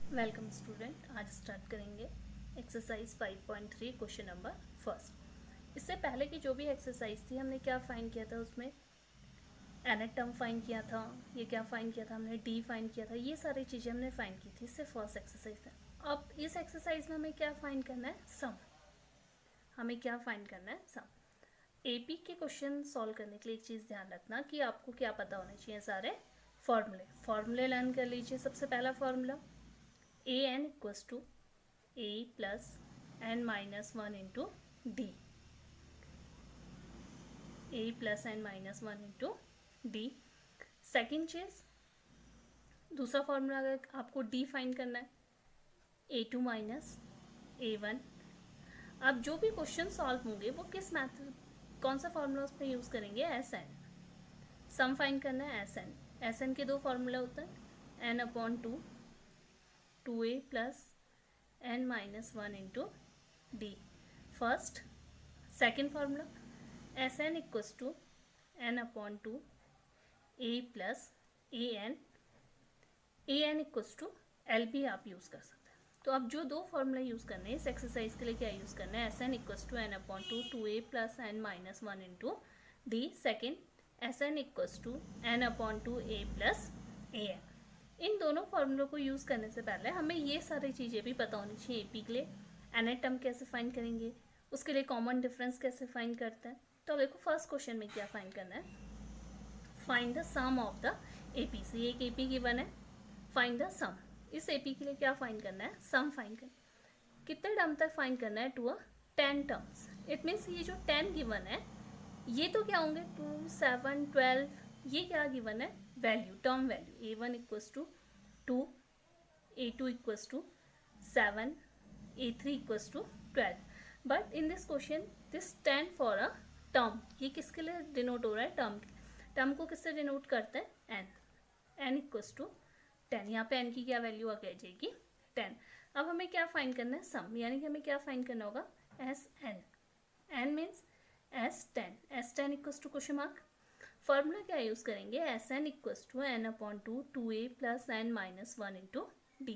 Welcome student. आज start करेंगे exercise 5.3 question number first. इससे पहले की जो भी एक्सरसाइज थी हमने क्या फाइंड किया था, उसमें एनेट टर्म फाइंड किया था, ये क्या फाइंड किया था हमने, डी फाइंड किया था, ये सारी चीज़ें हमने फाइंड की थी। इससे फर्स्ट एक्सरसाइज था। अब इस एक्सरसाइज में हमें क्या फाइंड करना है, सम। हमें क्या फाइंड करना है, सम। एपी के क्वेश्चन सॉल्व करने के लिए एक चीज़ ध्यान रखना कि आपको क्या पता होने चाहिए, सारे फॉर्मूले लर्न कर लीजिए। सबसे पहला formula a N equals to A plus N minus one into D, a plus N minus one into D. Second चीज, दूसरा फॉर्मूला अगर आपको डी फाइंड करना है, a two minus A one. अब जो भी क्वेश्चन सॉल्व होंगे वो किस मैथड, कौन सा फॉर्मूला उस पर यूज़ करेंगे, एस एन। सम फाइंड करना है एस एन। एस एन के दो फॉर्मूला होता है, n upon two, two A plus N minus one into d first. Second formula s N equals to N upon two A plus A N equals to l भी आप use कर सकते हैं। तो अब जो दो फार्मूला यूज़ करने हैं इस एक्सरसाइज के लिए, क्या यूज़ करना है, S N equals to N upon two, two A plus N minus one into D. Second, S N equals to N upon two A plus A N. इन दोनों फार्मूलों को यूज़ करने से पहले हमें ये सारी चीज़ें भी पता होनी चाहिए। एपी के लिए एनेट टर्म कैसे फाइंड करेंगे, उसके लिए कॉमन डिफरेंस कैसे फाइंड करते हैं। तो देखो फर्स्ट क्वेश्चन में क्या फाइंड करना है, find the sum of the AP. से एक एपी गिवन है, फाइंड द सम। इस एपी के लिए क्या फाइंड करना है, सम फाइंड करना है। कितने टर्म तक फाइंड करना है, to a 10 terms. It means ये जो 10 गिवन है ये तो क्या होंगे, 2, 7, 12, ये क्या गिवन है, value, term value. a1 equals to 2, a2 equals to 7, a3 equals to 12। But in this question this stand for a term. ये किसके लिए डिनोट हो रहा है, टर्म के। टर्म को किससे डिनोट करते हैं, n इक्वल्स टू 10। यहाँ पे n की क्या वैल्यू आ जाएगी, 10। अब हमें क्या फाइंड करना है, सम। यानी कि हमें क्या फाइंड करना होगा, S N. N means S10, S10 equals to question mark. Formula क्या यूज़ करेंगे, S N equals to N upon two, two A plus N minus one into D.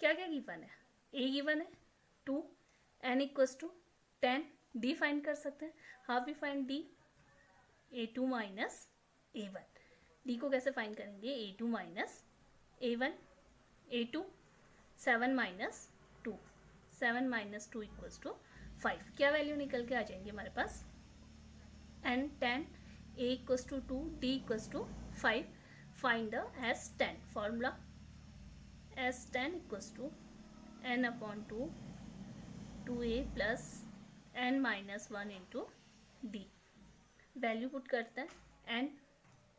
क्या क्या गिवन है, ए गिवन है 2, N equals to 10, D find कर सकते हैं। How we find D, A two minus A one. D को कैसे find करेंगे, A two minus A one. A to 7 minus two, 7 minus two equals to 5। क्या value निकल के आ जाएंगे हमारे पास, N 10, A equals to 2, D equals to 5। Find the S10 formula, S10 equals to N upon two, two A plus N minus one into D. Value put करते हैं,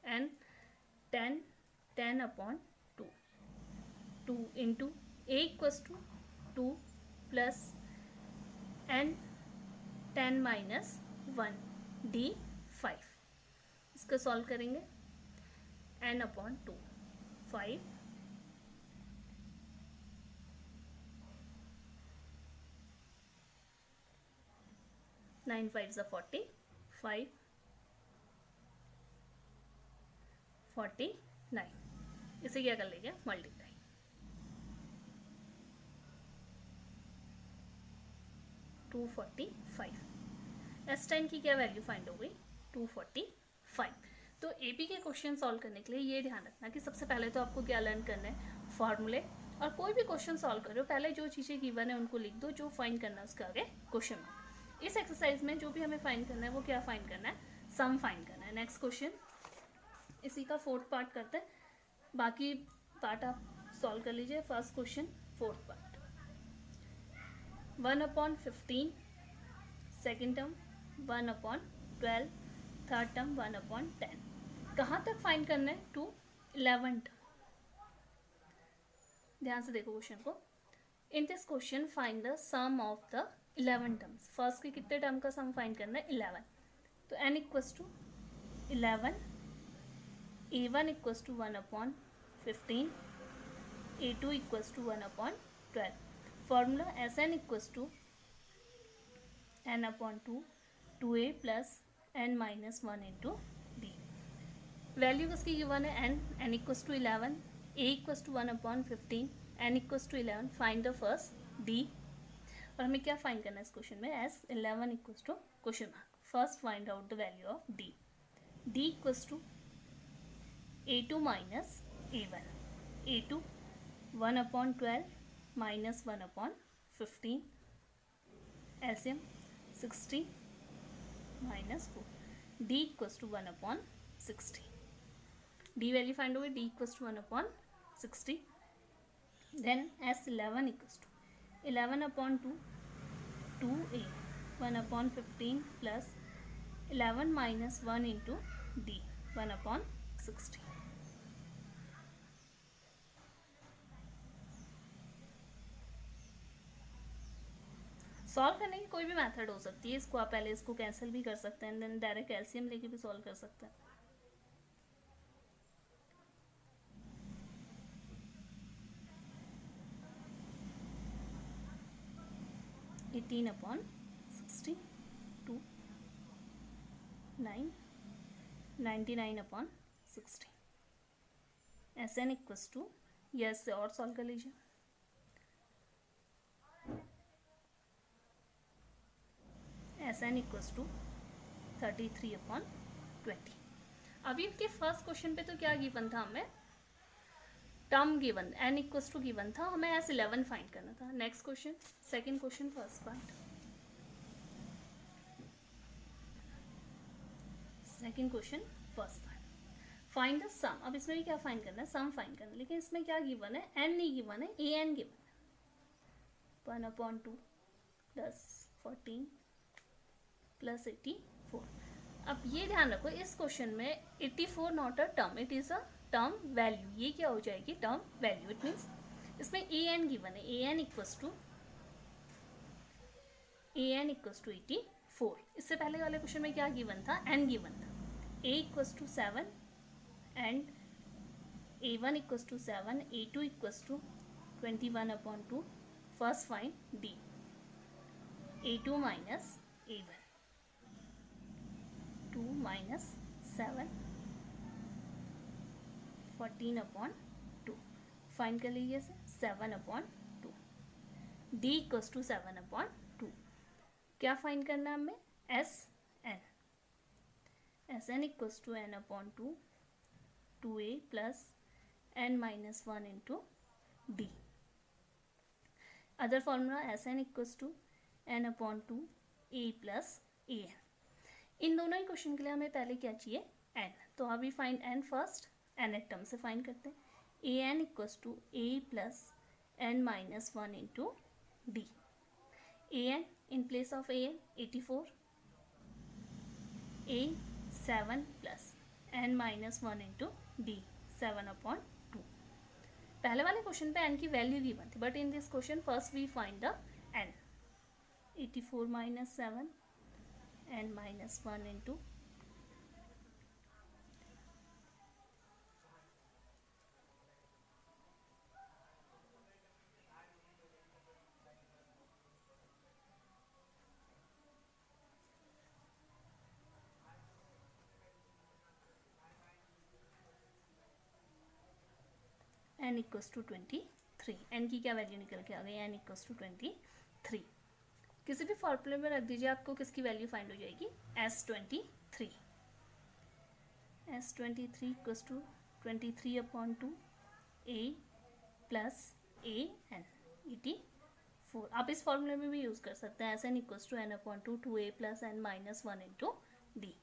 N 10, 10 upon two, two into A equals to 2 plus N 10 minus one, D 5। इसको solve करेंगे, n upon to, 5 9 5 ज़ा 40, 5 49। इसे क्या कर लेंगे, multiply. 245। S10 की क्या वैल्यू फाइंड हो गई, 245। तो एपी के क्वेश्चन सॉल्व करने के लिए ये ध्यान रखना कि सबसे पहले तो आपको क्या लर्न करना है, फॉर्मूले। और कोई भी क्वेश्चन सॉल्व करो पहले जो चीज़ें गिवन है उनको लिख दो, जो फाइंड करना है उसके आगे क्वेश्चन में। इस एक्सरसाइज में जो भी हमें फाइंड करना है वो क्या फाइंड करना है, सम फाइंड करना है। नेक्स्ट क्वेश्चन इसी का फोर्थ पार्ट करते हैं, बाकी पार्ट आप सॉल्व कर लीजिए। First question fourth part, 1 upon 15, second term 1 upon 12, third term 1 upon 10। कहाँ तक फाइंड करना है, टू 11 टर्म। ध्यान से देखो क्वेश्चन को। In this question find the sum of the 11 terms. First के कितने टर्म का सम फाइंड करना है, 11। तो n equals to 11, a1 equals to 1 upon 15, a2 equals to 1 upon 12। Formula Sn equals to n upon two, two A plus N minus one into D. Value किसकी given है, n equals to 11, a equals to 1 upon 15, n equals to 11, find the first d। और हमें क्या find करना है इस question में, s 11 equals to question mark, first find out the value of d। d equals to a2 minus a1, a2 1/12 minus 1/15, LCM 60 minus 4, d equals to 1/60, d value find होगी, d equals to 1/60, then s 11 equals to 11/2 2a 1/15 plus 11 minus 1 into d 1/60। Solve करने की कोई भी method हो सकती है, इसको आप पहले इसको कैंसिल भी कर सकते हैं, देन डायरेक्ट एलसीएम लेके भी सॉल्व कर सकते हैं। Eighteen upon 60 2 9 99/60, s N equals to, यस से और सॉल्व कर लीजिए, एस एन इक्वल्स टू 33/20। अभी के फर्स्ट क्वेश्चन पे तो क्या गिवन था, हमें term given n equals to given था, हमें एस 11 फाइंड करना था। Next question, second question first part, second question first part, find the sum. अब इसमें भी क्या फाइंड करना है, सम फाइंड करना है, लेकिन इसमें क्या गिवन है, n नहीं गिवन है, ए एन गिवन है, 1/2 प्लस 14 प्लस 84। अब ये ध्यान रखो, इस क्वेश्चन में 84 not a term, it is a term value, ये क्या हो जाएगी, टर्म वैल्यू। इट मीन्स इसमें ए एन गिवन है, ए एन इक्वल्स टू 84। इससे पहले वाले क्वेश्चन में क्या गिवन था, एन गिवन था, a equals to 7 and a1 equals to 7, a2 equals to 21/2, first find d, a2 minus a1, 2 minus 7 14/2, find कर लीजिए इसे, 7/2, d इक्वल्स टू 7/2। क्या फाइंड करना है हमें, S N, S N equals to n/2 2a plus n minus 1 into D. Other formula S N equals to n/2 a plus A N. इन दोनों ही क्वेश्चन के लिए हमें पहले क्या चाहिए, n, तो अभी फाइंड n फर्स्ट, n एक टर्म से फाइंड करते हैं, A N equals to a plus n minus 1 into D. A N in place of a 84, a 7 plus n minus 1 into d 7/2। पहले वाले क्वेश्चन पे n की वैल्यू गिवन थी, but in this question first we find the n, 84 minus 7 n minus 1 into n equals to 23। n की क्या value निकल के आ गई, n इक्वल्स टू 23। किसी भी फॉर्मूले में रख दीजिए, आपको किसकी वैल्यू फाइंड हो जाएगी, S23। S23 equals to 23/2 a plus A n 84। आप इस फॉर्मूले में भी यूज़ कर सकते हैं, s N equals to n/2 2a plus n minus 1 into D.